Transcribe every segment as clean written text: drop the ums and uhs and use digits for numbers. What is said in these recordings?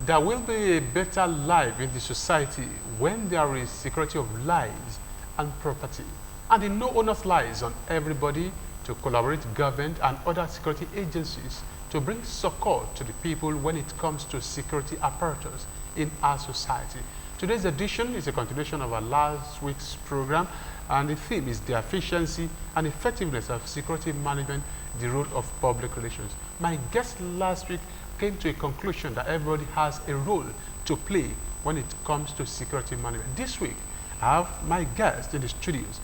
There will be a better life in the society when there is security of lives and property. And the no onus lies on everybody to collaborate with government and other security agencies to bring succor to the people when it comes to security apparatus in our society. Today's edition is a continuation of our last week's program, and the theme is the efficiency and effectiveness of security management, the role of public relations. My guest last week came to a conclusion that everybody has a role to play when it comes to security management. This week, I have my guest in the studios.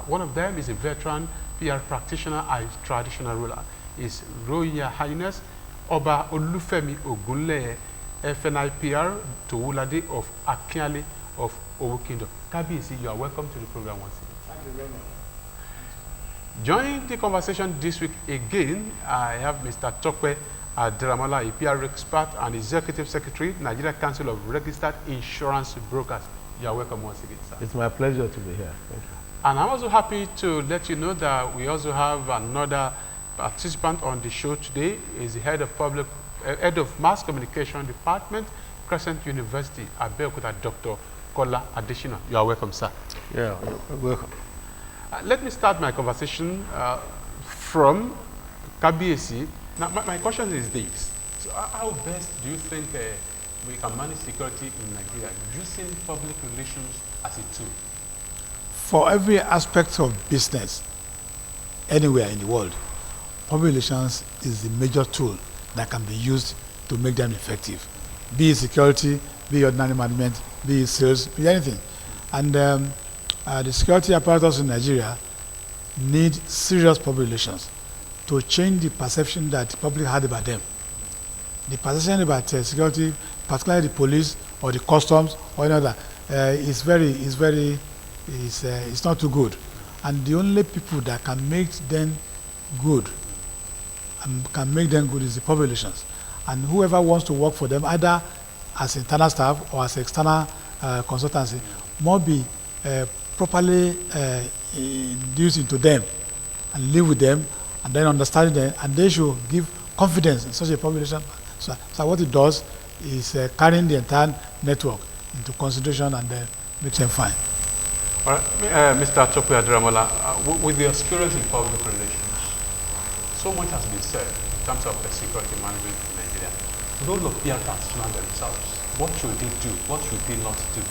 One of them is a veteran PR practitioner and traditional ruler. Is Royal Highness Oba Olufemi Ogunleye, FNI PR Towulade of Akiale of Owo Kingdom. Kabiyesi, you are welcome to the program once again. Thank you very much. Joining the conversation this week again, I have Mr. Tope Aderamola, a PR expert and Executive Secretary, Nigeria Council of Registered Insurance Brokers. You are welcome once again, sir. It's my pleasure to be here. Thank you. And I'm also happy to let you know that we also have another participant on the show today. Is the head of Mass Communication Department, Crescent University, Abeokuta, Dr. Kola Adesina. You are welcome, sir. Yeah, you're welcome. Let me start my conversation from Kabiyesi. Now, my question is this. So how best do you think we can manage security in Nigeria using public relations as a tool? For every aspect of business, anywhere in the world, public relations is the major tool that can be used to make them effective. Be it security, be it ordinary management, be it sales, be anything. And the security apparatus in Nigeria need serious public relations to change the perception that the public had about them. The perception about security, particularly the police or the customs or another, is not too good. And the only people that can make them good is the public relations. And whoever wants to work for them, either as internal staff or as external consultancy, must be properly induced into them and live with them and then understanding them, and they should give confidence in such a public relation. So what it does is carrying the entire network into consideration and makes them fine. All right, Mr. Tope Aderamola, with your experience in public relations, so much has been said in terms of the security management in Nigeria. The role of PR practitioners themselves, what should they do? What should they not do?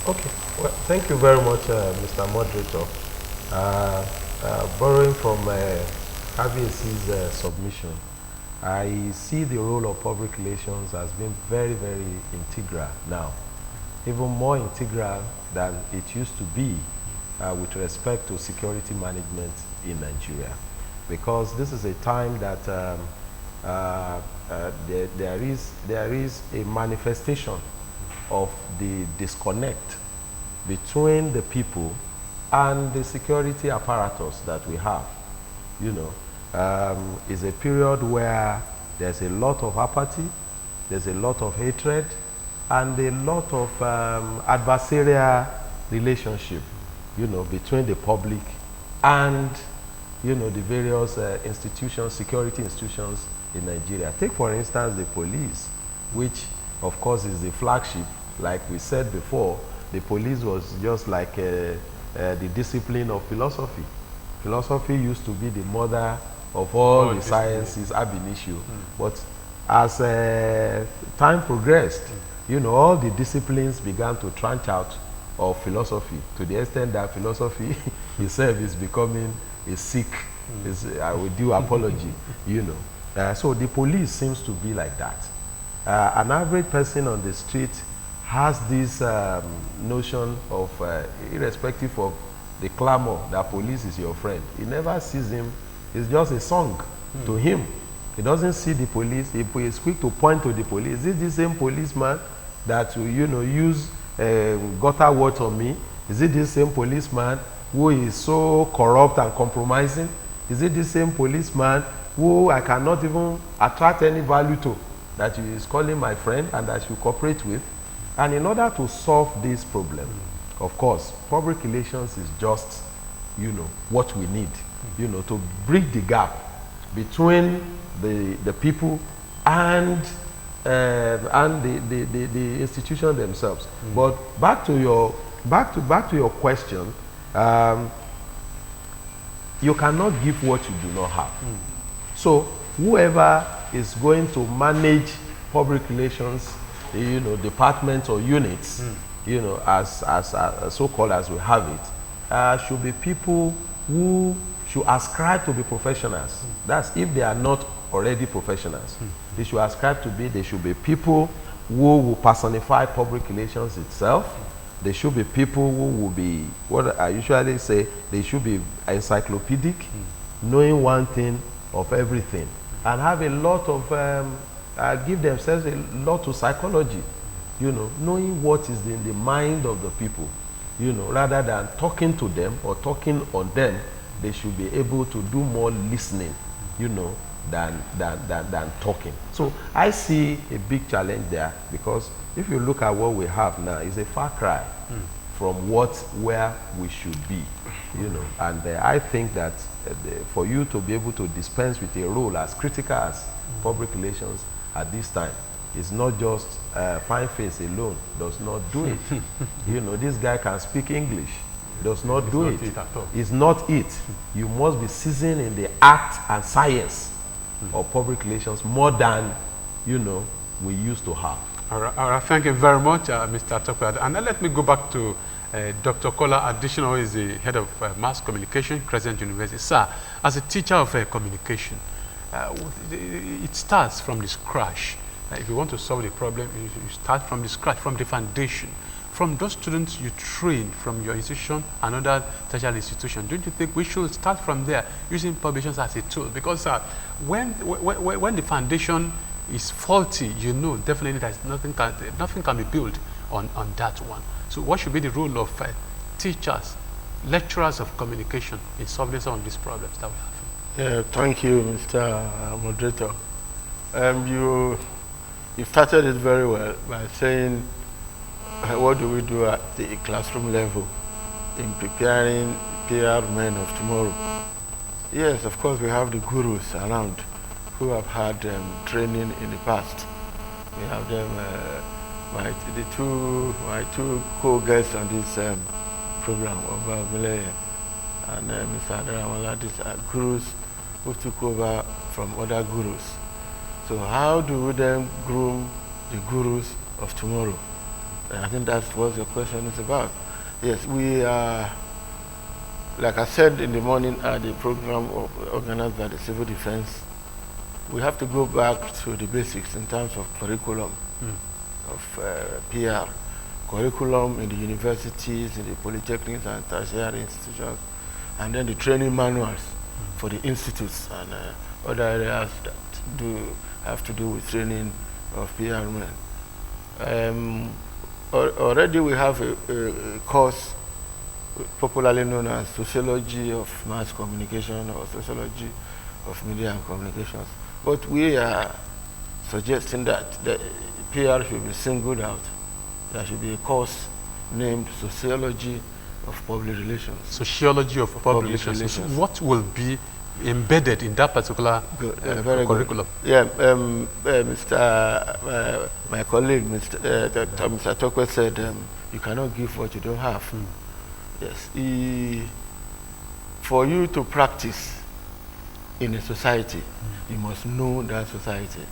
Okay, well, thank you very much, Mr. Moderator. Borrowing from Kabiyesi's submission, I see the role of public relations as being very, very integral now, even more integral than it used to be with respect to security management in Nigeria, because this is a time that there is a manifestation of the disconnect between the people and the security apparatus that we have. You know, is a period where there's a lot of apathy, there's a lot of hatred, and a lot of adversarial relationship, you know, between the public and, you know, the various institutions, security institutions in Nigeria. Take, for instance, the police, which, of course, is the flagship. Like we said before, the police was just like the discipline of philosophy. Philosophy used to be the mother of all the sciences ab initio. But as time progressed, you know, all the disciplines began to tranche out of philosophy, to the extent that philosophy itself is becoming a sick, with due apology, you know. So the police seems to be like that. An average person on the street has this notion of, irrespective of the clamor that police is your friend, he never sees him. It's just a song to him. He doesn't see the police. He is quick to point to the police. Is it the same policeman that, you know, use gutter words on me? Is it the same policeman who is so corrupt and compromising? Is it the same policeman who I cannot even attract any value to, that he is calling my friend and that you cooperate with? And in order to solve this problem, of course, public relations is just, you know, what we need you know, to bridge the gap between the people and the institution themselves. But back to your question, you cannot give what you do not have. So whoever is going to manage public relations, you know, departments or units, you know, as so-called as we have it, should be people who should ascribe to be professionals. That's if they are not already professionals. They should ascribe to be, they should be people who will personify public relations itself. They should be people who will be, what I usually say, they should be encyclopedic, knowing one thing of everything, and have a lot of, give themselves a lot to psychology, you know, knowing what is in the mind of the people, you know, rather than talking to them or talking on them. They should be able to do more listening, you know, than talking. So I see a big challenge there, because if you look at what we have now, it's a far cry from where we should be, you know. And I think that for you to be able to dispense with a role as critical as public relations at this time, is not just fine face alone does not do it. You know, this guy can speak English, does not do it. It's not it. You must be seasoned in the art and science of public relations more than, you know, we used to have. All right, thank you very much, Mr. Tokwe. And then let me go back to Dr. Kola Additional, who is the head of mass communication, Crescent University. Sir, as a teacher of communication, it starts from the scratch. If you want to solve the problem, you start from the scratch, from the foundation. From those students you train from your institution and other tertiary institution, don't you think we should start from there, using publications as a tool? Because when the foundation is faulty, you know definitely that nothing can be built on that one. So what should be the role of teachers, lecturers of communication in solving some of these problems that we have? Yeah, thank you, Mr. Moderator. You started it very well by saying, what do we do at the classroom level in preparing PR men of tomorrow? Yes, of course, we have the gurus around who have had training in the past. We have them, my two co-guests on this program, Oba Mileye and Mr. Adaramala, these are gurus who took over from other gurus. So how do we then groom the gurus of tomorrow? And I think that's what your question is about. Yes, we are, like I said in the morning at the program organized by the Civil Defense, we have to go back to the basics in terms of curriculum of PR. Curriculum in the universities, in the polytechnics and tertiary institutions, and then the training manuals for the institutes and other areas that have to do with training of PR men. Already we have a course popularly known as Sociology of Mass Communication or Sociology of Media and Communications. But we are suggesting that the PR should be singled out. There should be a course named Sociology of Public Relations. Sociology of Public Relations. So what will be embedded in that particular curriculum? Good. Yeah, my colleague, Mr. Tokwe said, you cannot give what you don't have. Yes. For you to practice in a society, you must know that society.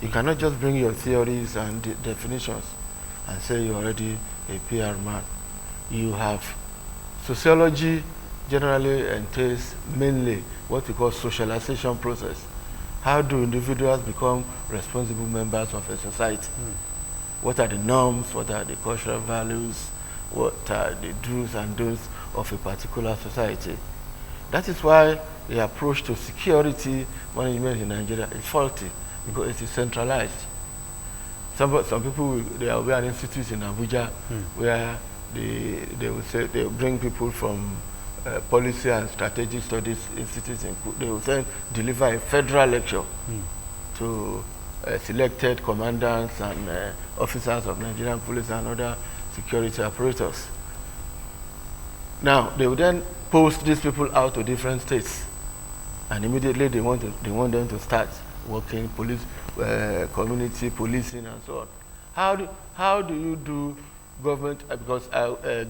You cannot just bring your theories and definitions and say you're already a PR man. You have sociology generally entails mainly what we call socialization process. How do individuals become responsible members of a society? What are the norms? What are the cultural values? What are the do's and don'ts of a particular society? That is why the approach to security management in Nigeria is faulty, because it is centralized. Some people, there will be an institute in Abuja where they will say they will bring people from policy and strategic studies institutes. They will then deliver a federal lecture to selected commandants and officers of Nigerian police and other security operators. Now, they will then post these people out to different states, and immediately they want them to start working police, community policing, and so on. How do you do government? Because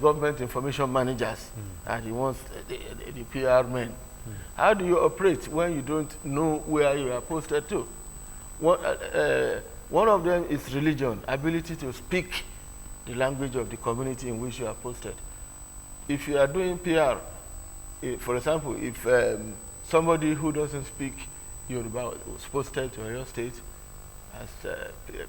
government information managers are the ones, the PR men. How do you operate when you don't know where you are posted to? One of them is religion, ability to speak the language of the community in which you are posted. If you are doing PR, for example, if somebody who doesn't speak Yoruba was posted to your state as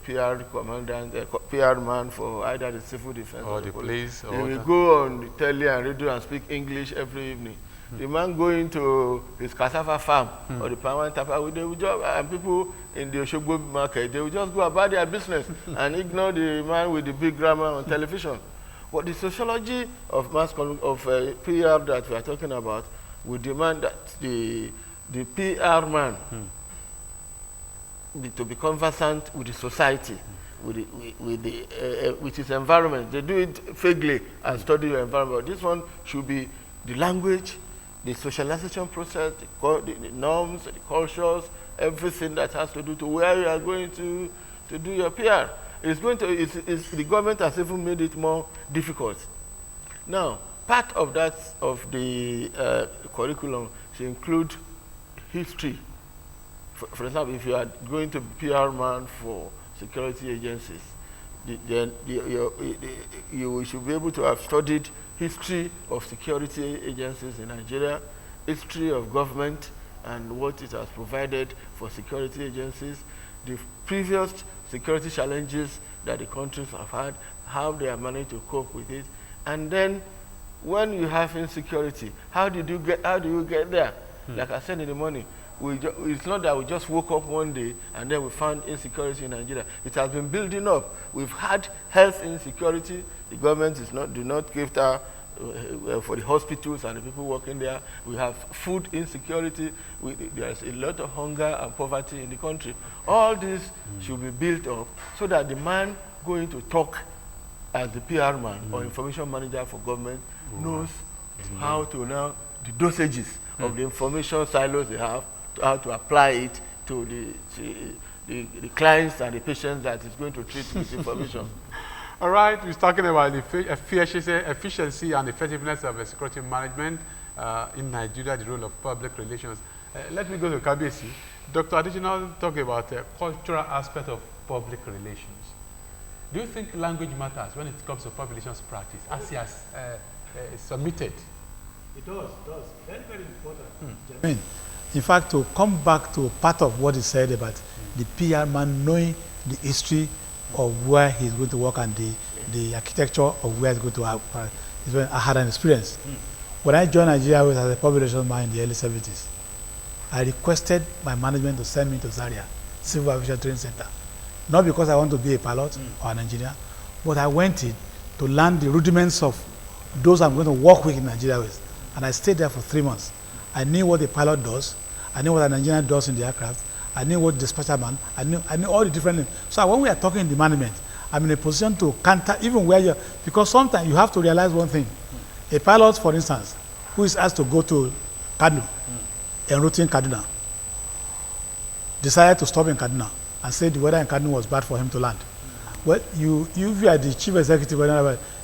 PR commandant, PR man for either the civil defense or the police, they will go on the telly and radio and speak English every evening. The man going to his cassava farm or the Pawan Tapa, they will just, and people in the Oshogbo market, they will just go about their business and ignore the man with the big grammar on television. But the sociology of PR that we are talking about would demand that the PR man to be conversant with the society, with his environment. They do it vaguely and study your environment. This one should be the language, the socialization process, the norms, the cultures, everything that has to do to where you are going to do your PR. The government has even made it more difficult. Now, part of that, of the curriculum should include history. For example, if you are going to be PR man for security agencies, then you should be able to have studied history of security agencies in Nigeria, history of government and what it has provided for security agencies, the previous security challenges that the countries have had, how they have managed to cope with it, and then when you have insecurity, how do you get there? Like I said in the morning, it's not that we just woke up one day and then we found insecurity in Nigeria. It has been building up. We've had health insecurity. The government do not give that for the hospitals and the people working there. We have food insecurity. There's a lot of hunger and poverty in the country. All this should be built up so that the man going to talk as the PR man or information manager for government knows how to now, the dosages of the information silos they have, how to apply it to the clients and the patients that is going to treat this information. All right, we're talking about the efficiency and effectiveness of security management in Nigeria, the role of public relations. Let me go to Kabiyesi. Dr. Additional talked about the cultural aspect of public relations. Do you think language matters when it comes to public relations practice, as he has submitted? It does. Very, very important. In fact, to come back to part of what he said about the PR man knowing the history of where he's going to work and the architecture of where he's going to have, I had an experience. When I joined Nigeria Airways as a public relations man in the early 70s, I requested my management to send me to Zaria, Civil Aviation Training Center. Not because I want to be a pilot or an engineer, but I went in to learn the rudiments of those I'm going to work with in Nigeria Airways. And I stayed there for 3 months. I knew what the pilot does. I knew what an engineer does in the aircraft. I knew what the dispatcher man. I knew all the different names. So when we are talking in the management, I'm in a position to counter even where you're, because sometimes you have to realize one thing. A pilot, for instance, who is asked to go to Kaduna, en route in Kaduna, decided to stop in Kaduna and said the weather in Kaduna was bad for him to land. Well, if you are the chief executive,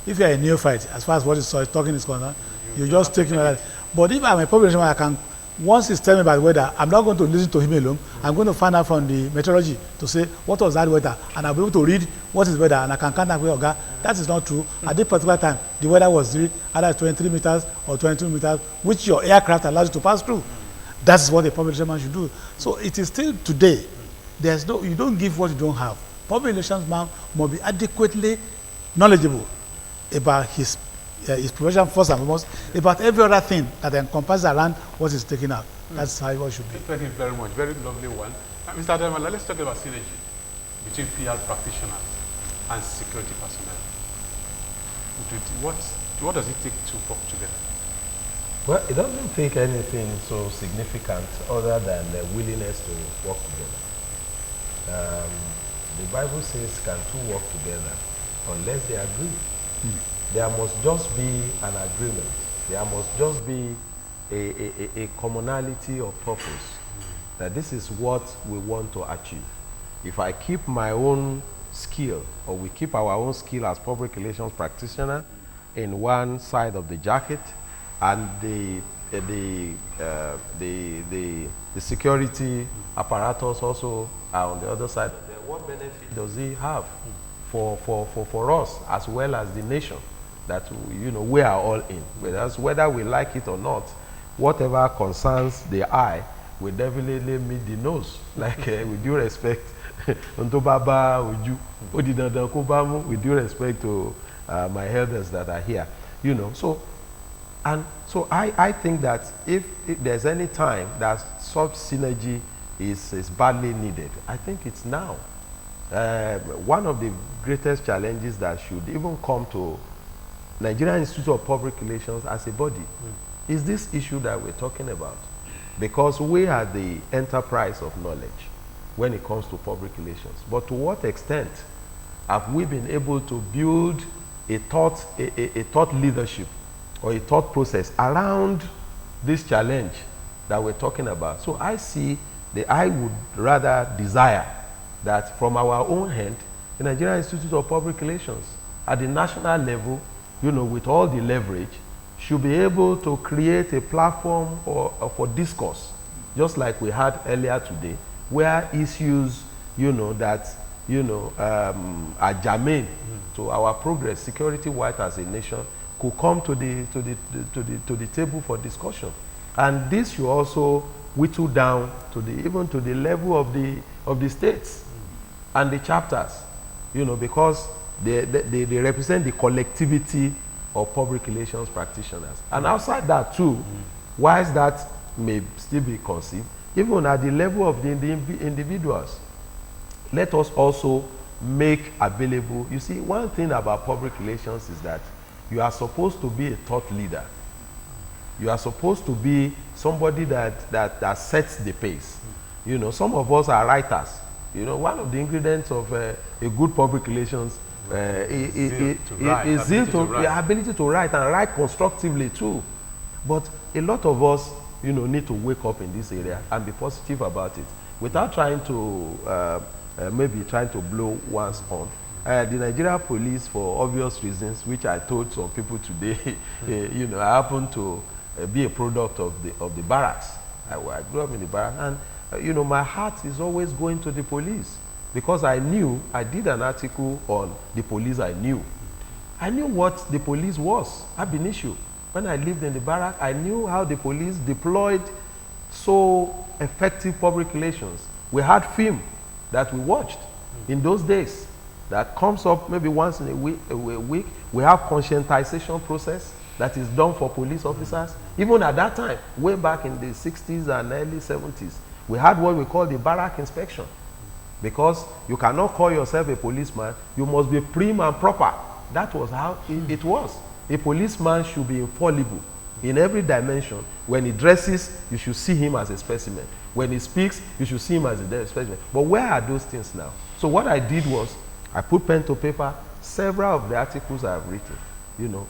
if you are a neophyte, as far as what is talking is concerned, you just take him like that. But if I'm a public relations, I can, once he's telling me about the weather, I'm not going to listen to him alone. I'm going to find out from the meteorology to say what was that weather, and I'll be able to read what is weather, and I can contact with Oga. That is not true. At this particular time, the weather was either 23 meters or 22 meters, which your aircraft allows you to pass through. That is what a public relations man should do. So it is still today. You don't give what you don't have. Public relations man must be adequately knowledgeable about his profession first and foremost, about every other thing that encompasses around what is taken out. That's how it should be. Thank you very much. Very lovely one. Mr. Ademola, let's talk about synergy between PR practitioners and security personnel. What does it take to work together? Well, it doesn't take anything so significant other than the willingness to work together. The Bible says, can two work together unless they agree? There must just be an agreement There must just be a commonality of purpose, that this is what we want to achieve. If I keep my own skill, or we keep our own skill as public relations practitioner in one side of the jacket, and the security apparatus also are on the other side, then what benefit does it have for us as well as the nation, that we are all in? Whereas whether we like it or not, whatever concerns the eye will definitely meet the nose. Like with due respect, with due respect to my elders that are here, So I think that if there's any time that such synergy is badly needed, I think it's now. One of the greatest challenges that should even come to Nigerian Institute of Public Relations as a body is this issue that we're talking about. Because we are the enterprise of knowledge when it comes to public relations. But to what extent have we been able to build a thought leadership or a thought process around this challenge that we're talking about? So I would rather desire that from our own hand, the Nigerian Institute of Public Relations at the national level, with all the leverage, should be able to create a platform for discourse, just like we had earlier today, where issues, that are germane to our progress, security-wise as a nation, could come to the table for discussion. And this should also whittle down even to the level of the states and the chapters, because they represent the collectivity of public relations practitioners. And outside that too, whilst that may still be conceived, even at the level of the individuals, let us also make available. You see, one thing about public relations is that you are supposed to be a thought leader. You are supposed to be somebody that sets the pace. Some of us are writers. One of the ingredients of a good public relations is the ability to write, and write constructively too. But a lot of us, need to wake up in this area and be positive about it, without trying to maybe trying to blow one's horn. The Nigeria police, for obvious reasons, which I told some people today, I happen to be a product of the barracks. I grew up in the barracks, and my heart is always going to the police, because I did an article on the police. I knew what the police was ab initio. When I lived in the barrack, I knew how the police deployed so effective public relations. We had film that we watched in those days that comes up maybe once in a week. We have conscientization process that is done for police officers. Even at that time, way back in the 60s and early 70s, we had what we call the barrack inspection. Because you cannot call yourself a policeman, you must be prim and proper. That was how it was. A policeman should be infallible in every dimension. When he dresses, you should see him as a specimen. When he speaks, you should see him as a specimen. But where are those things now? So what I did was, I put pen to paper several of the articles I have written.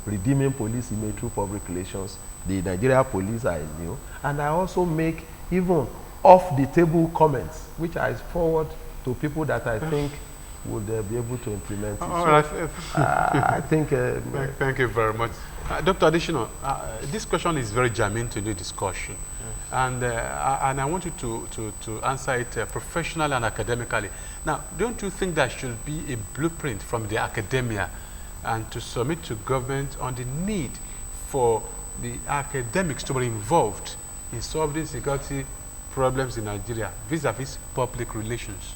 Redeeming police image through public relations, the Nigeria police I knew, and I also make even off-the-table comments, which I forward to people that I think would be able to implement it. All right. I think... Thank you very much. Dr. Additional, this question is very germane to the discussion. And I want you to answer it professionally and academically. Now, don't you think there should be a blueprint from the academia and to submit to government on the need for the academics to be involved in solving security problems in Nigeria vis-a-vis public relations?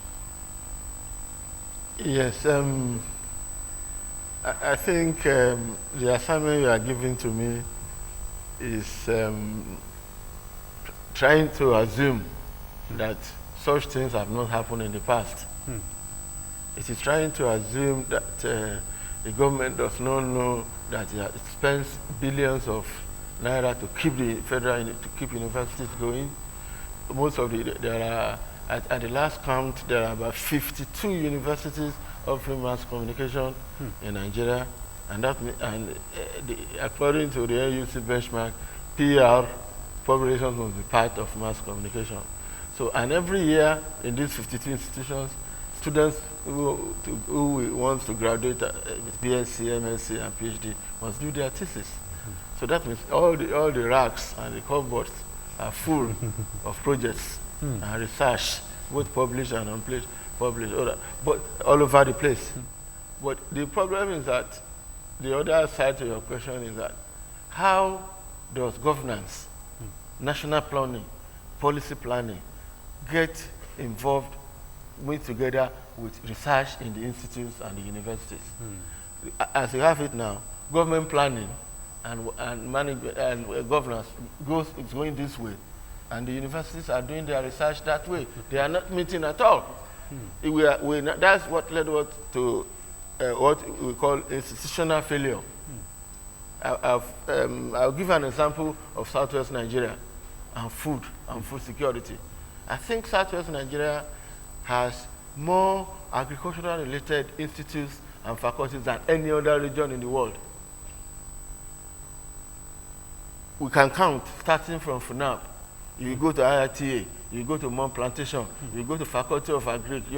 Yes, I think the assignment you are giving to me is trying to assume that such things have not happened in the past. It is trying to assume that the government does not know that it spends billions of naira to keep to keep universities going. Most of there are, at the last count, there are about 52 universities offering mass communication in Nigeria, And according to the NUC benchmark, PR, public relations must be part of mass communication. So, and every year in these 52 institutions, students who want to graduate with BSc, MSc, and PhD must do their thesis. So that means all the racks and the cupboards are full of projects and research, both published and unpublished, but all over the place. But the problem is that the other side to your question is that how does governance, national planning, policy planning get involved together with research in the institutes and the universities? As you have it now, government planning and management and governance is going this way, and the universities are doing their research that way. They are not meeting at all. That's what led us to what we call institutional failure. I'll give an example of Southwest Nigeria and food security. I think Southwest Nigeria has more agricultural-related institutes and faculties than any other region in the world. We can count, starting from FUNAB. You go to IITA, you go to Mount Plantation, you go to Faculty of Agric,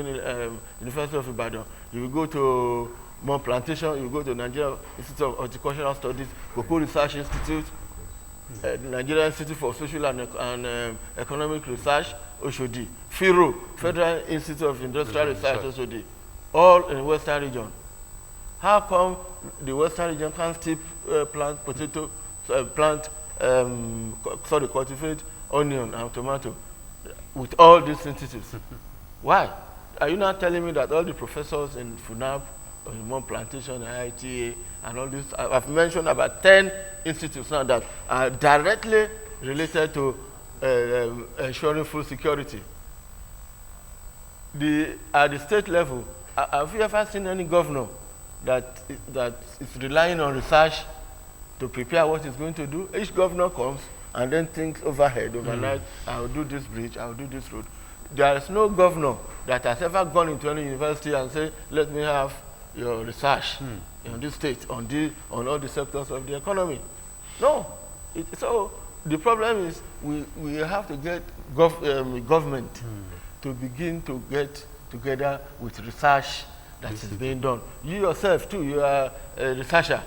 University of Ibadan, you go to Mount Plantation, you go to Nigeria Institute of Horticultural Studies, Cocoa Research Institute, Nigeria Institute for Social and Economic Research, Oshodi, FIRO, Federal Institute of Industrial Research, Oshodi, all in the Western region. How come the Western region can't still cultivate onion and tomato with all these institutes? Why? Are you not telling me that all the professors in FUNAB, or in Mount Plantation, IITA, and all this, I've mentioned about 10 institutes now that are directly related to ensuring food security. At the state level, have you ever seen any governor that is relying on research to prepare what he's going to do? Each governor comes and then thinks overnight, I will do this bridge, I will do this road. There is no governor that has ever gone into any university and said, let me have your research in this state on all the sectors of the economy. No. So the problem is we have to get government to begin to get together with research that is being done. You yourself too, you are a researcher.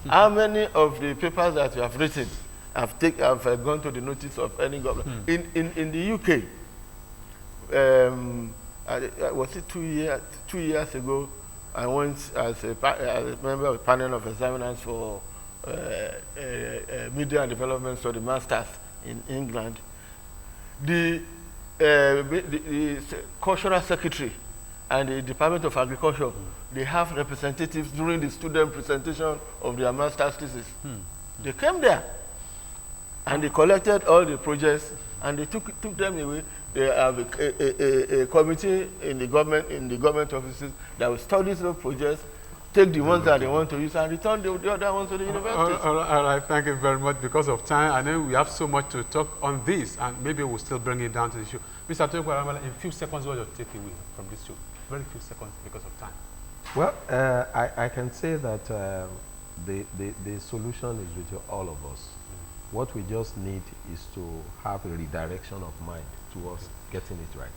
How many of the papers that you have written have gone to the notice of any government? In the UK, was it 2 years ago, I went as a member of the panel of examiners for Media and Development Study Masters in England. The Cultural Secretary and the Department of Agriculture, they have representatives during the student presentation of their master's thesis. They came there and they collected all the projects and they took them away. They have a committee in the government offices that will study those projects, take the ones that they want to use, and return the other ones to the universities. All right, thank you very much. Because of time, I know we have so much to talk on this, and maybe we'll still bring it down to the show. Mr. Toyekwa, in a few seconds, what is your takeaway from this show? Very few seconds because of time. Well, I can say that the solution is with all of us. What we just need is to have a redirection of mind towards getting it right.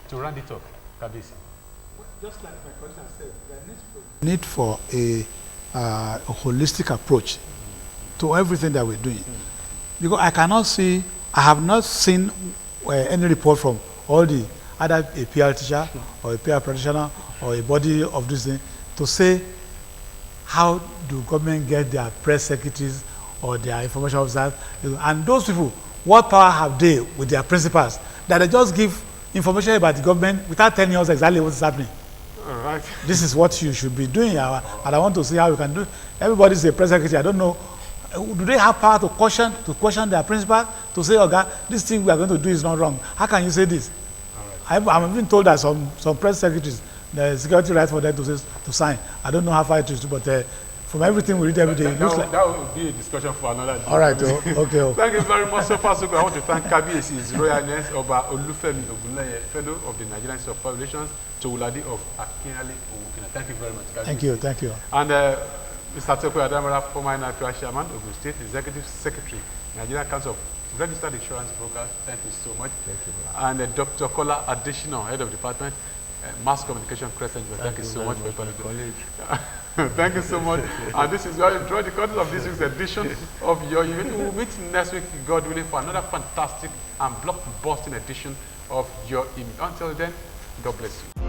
To round it up, Kabisi. Just like my question said, there need for a holistic approach to everything that we're doing. Because I have not seen any report from all the either a PR teacher or a PR practitioner or a body of this thing to say how do government get their press secretaries or their information officers, and those people, what power have they with their principals that they just give information about the government without telling us exactly what is happening? All right. This is what you should be doing, and I want to see how you can do it. Everybody is a press secretary. I don't know. Do they have power to question their principal to say, "Oh God, this thing we are going to do is not wrong"? How can you say this? All right. I'm even told that some press secretaries, the security right for them to sign. I don't know how far it is, but from everything we read every day, it looks like that would be a discussion for another day. All right, okay. Thank you very much. So far, so good. I want to thank Kabiyesi, His Royalness Oba Olufemi Ogunleye, Fellow of the Nigerian Institute of Public Relations, Towulade of Akinale Owokina. Thank you very much, Kabiyesi. Thank you. And Mr. Tokwe Adamara, former NIPR Chairman, Ogun State Executive Secretary, Nigerian Council of Registered Insurance Brokers. Thank you so much. Thank you. And Dr. Kola Additional, Head of Department, Mass Communication, Crescent. Thank you so much for your college. Thank you so much. And this is where you draw the curtain of this week's edition of Your Event. We will meet next week, God willing, for another fantastic and blockbusting edition of Your Image. Until then, God bless you.